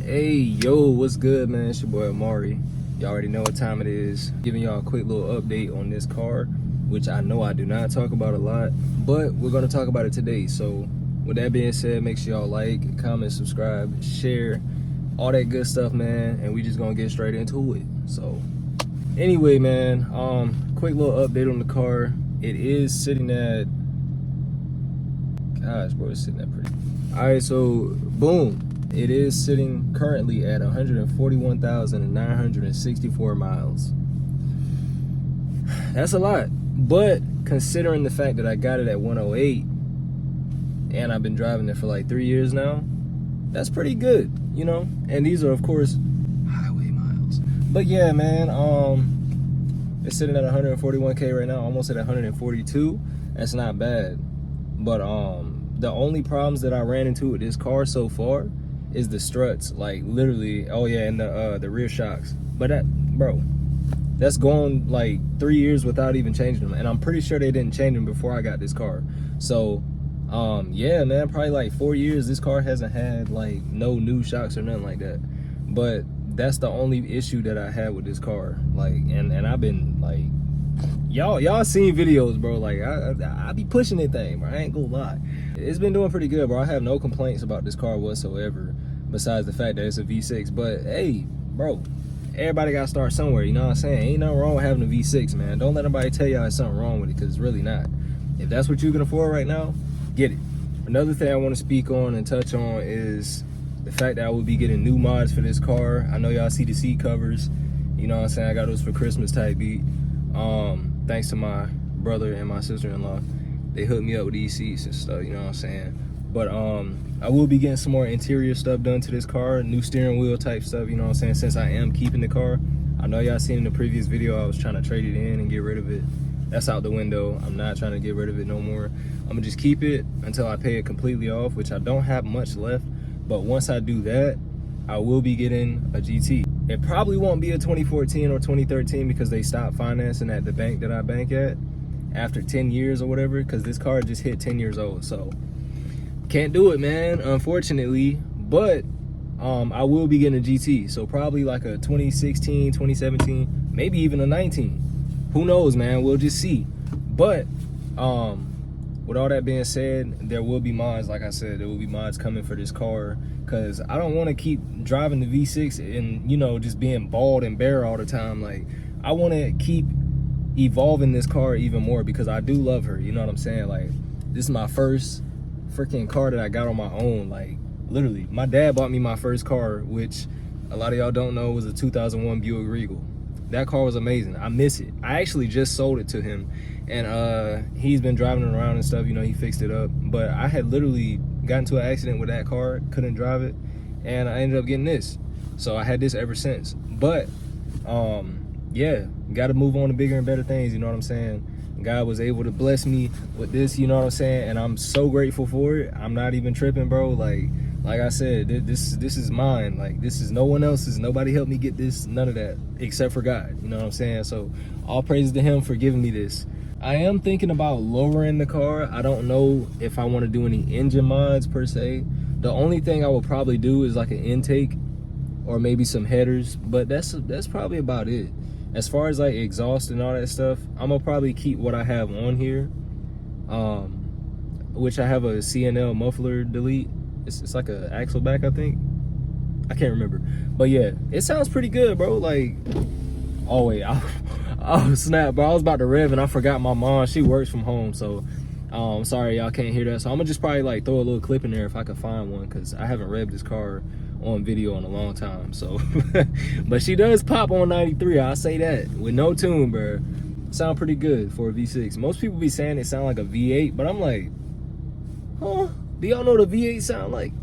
Hey, yo, what's good, man? It's your boy Amari. Y'all already know what time it is. Giving y'all a quick little update on this car, which I know I do not talk about a lot, but we're gonna talk about it today. So with that being said, make sure y'all like, comment, subscribe, share, all that good stuff, man, and we just gonna get straight into it. So anyway, man, quick little update on the car. It is sitting at, gosh, bro, it's sitting at pretty. All right, so boom. It is sitting currently at 141,964 miles. That's a lot, but considering the fact that I got it at 108 and I've been driving it for like 3 years now, that's pretty good, you know? And these are, of course, highway miles. But yeah, man, it's sitting at 141K right now, almost at 142. That's not bad. But the only problems that I ran into with this car so far is the struts, like literally. Oh yeah, and the rear shocks. But that, bro, that's going like 3 years without even changing them, and I'm pretty sure they didn't change them before I got this car. So yeah, man, probably like 4 years this car hasn't had like no new shocks or nothing like that. But that's the only issue that I had with this car. Like, and I've been like, y'all seen videos, bro. Like I be pushing that thing, bro. I ain't gonna lie. It's been doing pretty good, bro. I have no complaints about this car whatsoever, besides the fact that it's a V6. But hey, bro, everybody gotta start somewhere, you know what I'm saying? Ain't nothing wrong with having a V6, man. Don't let nobody tell y'all there's something wrong with it, because it's really not. If that's what you can afford right now, get it. Another thing I want to speak on and touch on is the fact that I will be getting new mods for this car. I know y'all see the seat covers, you know what I'm saying? I got those for Christmas type beat. Thanks to my brother and my sister-in-law. They hooked me up with these seats and stuff, you know what I'm saying? But I will be getting some more interior stuff done to this car, new steering wheel type stuff, you know what I'm saying, since I am keeping the car. I know y'all seen in the previous video I was trying to trade it in and get rid of it. That's out the window. I'm not trying to get rid of it no more. I'm gonna just keep it until I pay it completely off, which I don't have much left. But once I do that, I will be getting a GT. It probably won't be a 2014 or 2013 because they stopped financing at the bank that I bank at after 10 years or whatever, because this car just hit 10 years old. So can't do it, man, unfortunately. But I will be getting a GT, so probably like a 2016, 2017, maybe even a 19. Who knows, man? We'll just see. But with all that being said, there will be mods. Like I said, there will be mods coming for this car, because I don't want to keep driving the V6 and, you know, just being bald and bare all the time. Like, I want to keep evolving this car even more, because I do love her, you know what I'm saying? Like, this is my first freaking car that I got on my own. Like, literally, my dad bought me my first car, which a lot of y'all don't know was a 2001 Buick Regal. That car was amazing. I miss it. I actually just sold it to him, and he's been driving it around and stuff, you know, he fixed it up. But I had literally gotten into an accident with that car, couldn't drive it, and I ended up getting this. So I had this ever since. But yeah, got to move on to bigger and better things, you know what I'm saying? God was able to bless me with this, you know what I'm saying? And I'm so grateful for it. I'm not even tripping, bro. Like I said, this is mine. Like, this is no one else's. Nobody helped me get this, none of that, except for God, you know what I'm saying? So all praises to him for giving me this. I am thinking about lowering the car. I don't know if I want to do any engine mods per se. The only thing I will probably do is like an intake or maybe some headers, but that's probably about it. As far as like exhaust and all that stuff, I'm gonna probably keep what I have on here, which I have a CNL muffler delete. It's like a axle back, I think. I can't remember, but yeah, it sounds pretty good, bro. Like, oh wait, oh snap, bro! I was about to rev and I forgot my mom. She works from home, so sorry y'all can't hear that. So I'm gonna just probably like throw a little clip in there if I can find one, because I haven't revved this car on video in a long time. So but she does pop on 93, I'll say that, with no tune, bro. Sound pretty good for a V6. Most people be saying it sound like a V8, but I'm like, huh, do y'all know what a V8 sound like?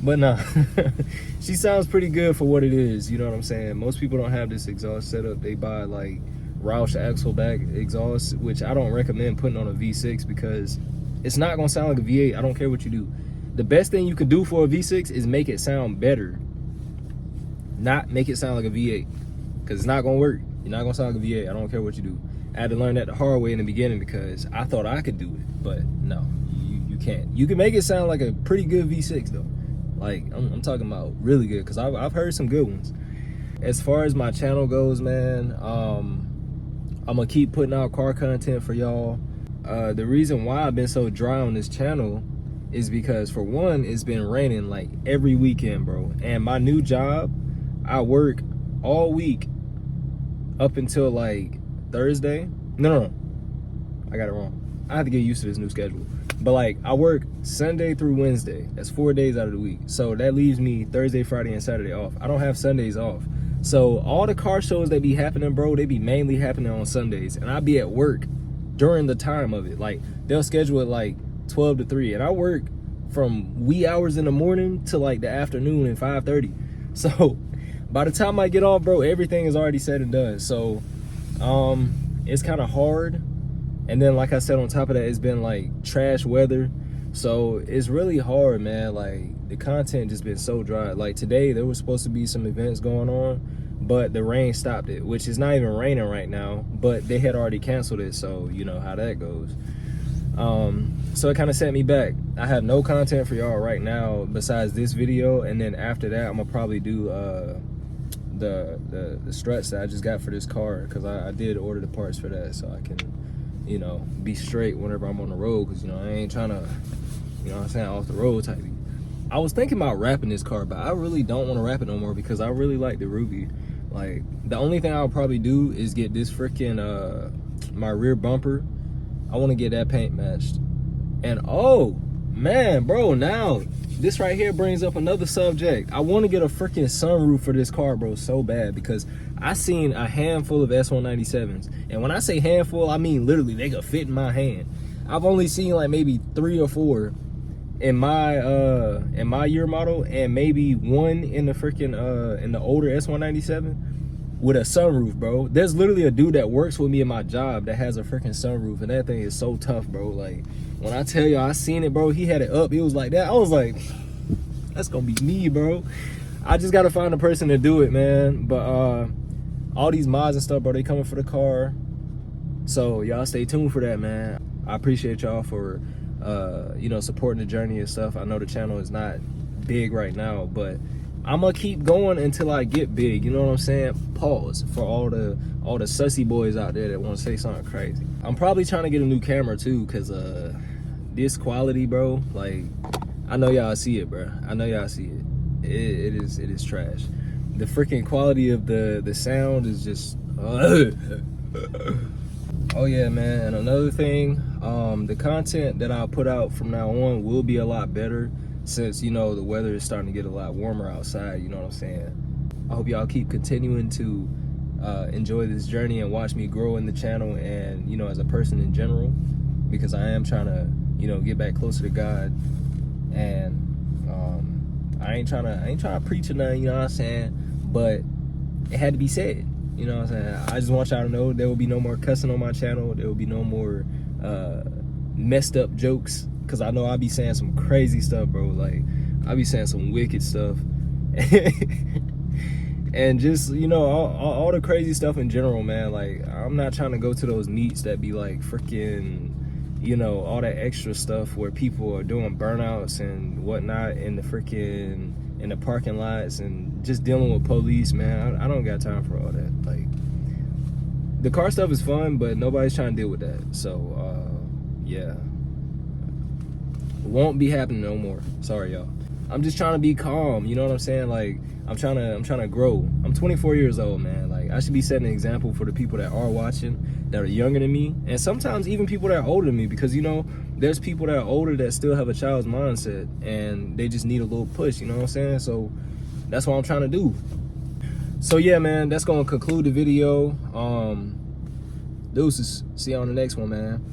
But nah, she sounds pretty good for what it is, you know what I'm saying? Most people don't have this exhaust setup. They buy like Roush axle back exhaust, which I don't recommend putting on a V6, because it's not gonna sound like a V8. I don't care what you do. The best thing you could do for a V6 is make it sound better, not make it sound like a V8, because it's not gonna work. You're not gonna sound like a V8. I don't care what you do. I had to learn that the hard way in the beginning, because I thought I could do it, but no, you can't. You can make it sound like a pretty good V6 though. Like, I'm talking about really good, because I've heard some good ones. As far as my channel goes, man, I'm gonna keep putting out car content for y'all. The reason why I've been so dry on this channel is because, for one, it's been raining like every weekend, bro. And my new job, I work all week up until like Thursday. No, I got it wrong. I have to get used to this new schedule. But like, I work Sunday through Wednesday. That's 4 days out of the week. So that leaves me Thursday, Friday, and Saturday off. I don't have Sundays off. So all the car shows that be happening, bro, they be mainly happening on Sundays. And I be at work during the time of it. Like, they'll schedule it like 12 to 3. And I work from wee hours in the morning to like the afternoon at 5:30. So by the time I get off, bro, everything is already said and done. So it's kind of hard. And then, like I said, on top of that, it's been like trash weather. So it's really hard, man. Like, the content just been so dry. Like, today there was supposed to be some events going on, but the rain stopped it, which is not even raining right now, but they had already canceled it. So you know how that goes. So it kind of set me back. I have no content for y'all right now besides this video. And then after that, I'm gonna probably do the struts that I just got for this car, because I did order the parts for that, so I can, you know, be straight whenever I'm on the road, because, you know, I ain't trying to, you know what I'm saying, off the road type. I was thinking about wrapping this car, but I really don't want to wrap it no more, because I really like the Ruby. Like, the only thing I'll probably do is get this freaking my rear bumper. I want to get that paint matched. And oh man, bro, now this right here brings up another subject. I want to get a freaking sunroof for this car, bro, so bad, because I seen a handful of S197s, and when I say handful, I mean literally they could fit in my hand. I've only seen like maybe 3 or 4 in my year model, and maybe 1 in the freaking in the older S197 with a sunroof, bro. There's literally a dude that works with me in my job that has a freaking sunroof, and that thing is so tough, bro. Like, when I tell you I seen it, bro, he had it up, it was like that. I was like, that's gonna be me, bro. I just gotta find a person to do it, man. But all these mods and stuff, bro, they coming for the car, so y'all stay tuned for that, man. I appreciate y'all for you know, supporting the journey and stuff. I know the channel is not big right now, but I'm gonna keep going until I get big, you know what I'm saying? Pause for all the sussy boys out there that want to say something crazy. I'm probably trying to get a new camera too, because this quality, bro, like, I know y'all see it, bro. I know y'all see it. It is trash. The freaking quality of the sound is just oh yeah, man. And another thing, the content that I'll put out from now on will be a lot better, since, you know, the weather is starting to get a lot warmer outside, you know what I'm saying? I hope y'all keep continuing to enjoy this journey and watch me grow in the channel, and, you know, as a person in general, because I am trying to, you know, get back closer to God. And I ain't trying to preach or nothing, you know what I'm saying? But it had to be said, you know what I'm saying? I just want y'all to know there will be no more cussing on my channel. There will be no more messed up jokes, because I know I be saying some crazy stuff, bro. Like, I be saying some wicked stuff. And just, you know, all the crazy stuff in general, man. Like, I'm not trying to go to those meets that be like freaking, you know, all that extra stuff where people are doing burnouts and whatnot in the freaking, in the parking lots, and just dealing with police, man. I don't got time for all that. Like, the car stuff is fun, but nobody's trying to deal with that. So yeah, won't be happening no more. Sorry, y'all. I'm just trying to be calm, you know what I'm saying? Like, I'm trying to grow. I'm 24 years old, man. Like, I should be setting an example for the people that are watching, that are younger than me, and sometimes even people that are older than me, because, you know, there's people that are older that still have a child's mindset, and they just need a little push, you know what I'm saying? So that's what I'm trying to do. So yeah, man, that's gonna conclude the video. Deuces. See you on the next one, man.